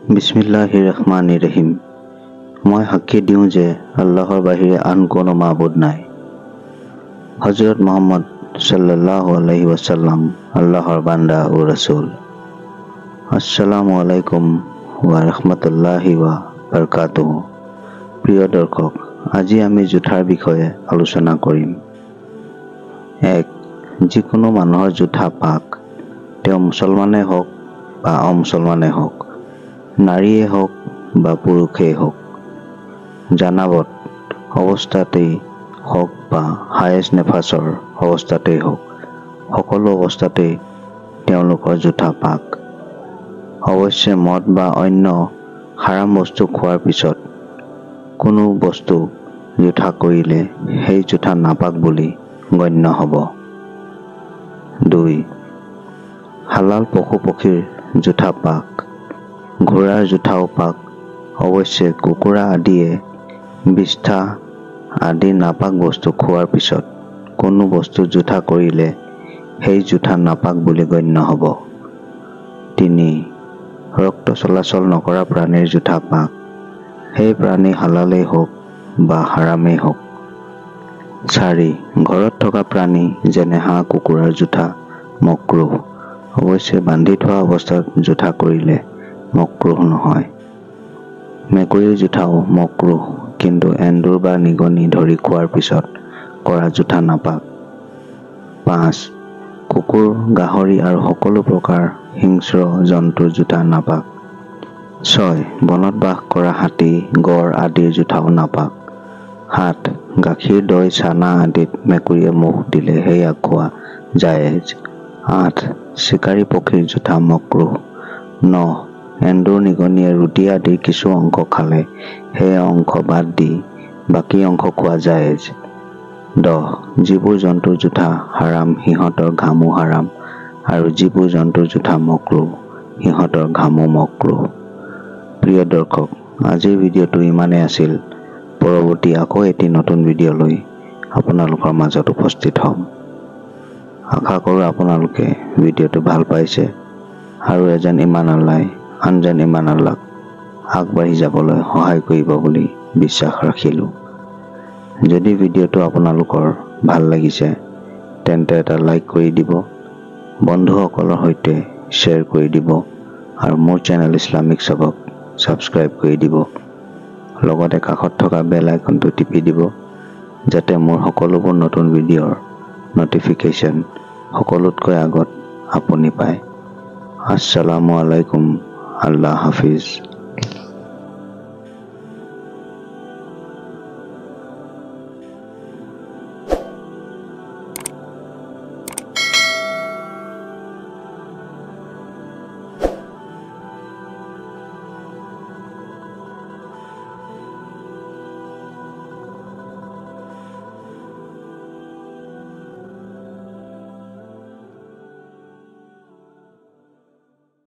বিসমিল্লাহিৰৰহমানিৰৰহিম। মই সাক্ষী দিওঁ যে আল্লাহৰ বাহিৰে আন কোনো মাবুদ নাই। হযৰত মুহাম্মদ সাল্লাল্লাহু আলাইহি ওয়াসাল্লাম আল্লাহৰ বান্দা ও ৰাসূল। আসসালামু আলাইকুম ওয়া ৰাহমাতুল্লাহি ওয়া বাৰাকাতুহু। প্ৰিয় দৰ্শক, আজি আমি জুঠাৰ বিষয়ে আলোচনা কৰিম। 1. যিকোনো মানুহৰ জুঠা পাক, তেওঁ মুছলমানে হওক বা অমুছলমানে হওক, নাৰীয়ে হওক বা পুৰুষেই হওক, জানাবত অৱস্থাতেই হওক বা হায়েজ নেফাছৰ অৱস্থাতেই হওক, সকলো অৱস্থাতেই তেওঁলোকৰ জুঠা পাক। অৱশ্যে মদ বা অন্য হাৰাম বস্তু খোৱাৰ পিছত কোনো বস্তু জুঠা কৰিলে সেই জুঠা নাপাক বুলি গণ্য হ'ব। 2. হালাল পশু পক্ষীৰ জুঠা পাক, ঘোঁৰাৰ জুঠাও পাক। অৱশ্যে কুকুৰা আদিয়ে বিষ্ঠা আদি নাপাক বস্তু খোৱাৰ পিছত কোনো বস্তু জুঠা কৰিলে সেই জুঠা নাপাক বুলি গণ্য হ'ব। 3. ৰক্ত চলাচল নকৰা প্ৰাণীৰ জুঠা পাক, সেই প্ৰাণী হালালেই হওক বা হাৰামেই হওক। 4. ঘৰত থকা প্ৰাণী যেনে হাঁহ কুকুৰাৰ জুঠা মক্ৰুহ। অৱশ্যে বান্ধি থোৱা অৱস্থাত জুঠা কৰিলে মক্ৰুহ নহয়। মেকুৰীৰ জুঠাও মক্ৰুহ, কিন্তু এন্দুৰ বা নিগনি ধৰি খোৱাৰ পিছত কৰা জুঠা নাপাক। 5. কুকুৰ, গাহৰি আৰু সকলো প্ৰকাৰ হিংস্ৰ জন্তুৰ জুঠা নাপাক। 6. বনত বাস কৰা হাতী, গড় আদিৰ জুঠাও নাপাক। 7. গাখীৰ, দৈ, চানা আদিত মেকুৰীয়ে মুখ দিলে সেয়া খোৱা জায়েজ। 8. চিকাৰী পক্ষীৰ জুঠা মক্ৰুহ। 9. এন্দুৰ, নিগনিয়ে ৰুটি আদিৰ কিছু অংশ খালে সেই অংশ বাদ দি বাকী অংশ খোৱা জায়েজ। 10. যিবোৰ জন্তুৰ জুঠা হাৰাম সিহঁতৰ ঘামো হাৰাম, আৰু যিবোৰ জন্তুৰ জুঠা মক্ৰুহ সিহঁতৰ ঘামো মক্ৰুহ। প্ৰিয় দৰ্শক, আজিৰ ভিডিঅ'টো ইমানেই আছিল। পৰৱৰ্তী আকৌ এটি নতুন ভিডিঅ' লৈ আপোনালোকৰ মাজত উপস্থিত হ'ম। আশা কৰোঁ আপোনালোকে ভিডিঅ'টো ভাল পাইছে আৰু এজন ইমান আল্লাই আনজন ইমান আল্লাহক আগবাঢ়ি যাবলৈ সহায় কৰিব বুলি বিশ্বাস ৰাখিলোঁ। যদি ভিডিঅ'টো আপোনালোকৰ ভাল লাগিছে তেন্তে এটা লাইক কৰি দিব, বন্ধুসকলৰ সৈতে শ্বেয়াৰ কৰি দিব আৰু মোৰ চেনেল ইছলামিক চাবক ছাবস্ক্ৰাইব কৰি দিব। লগতে কাষত থকা বেল আইকনটো টিপি দিব যাতে মোৰ সকলোবোৰ নতুন ভিডিঅ'ৰ ন'টিফিকেশ্যন সকলোতকৈ আগত আপুনি পায়। আসসালামু আলাইকুম। আল্লাহ হাফিজ।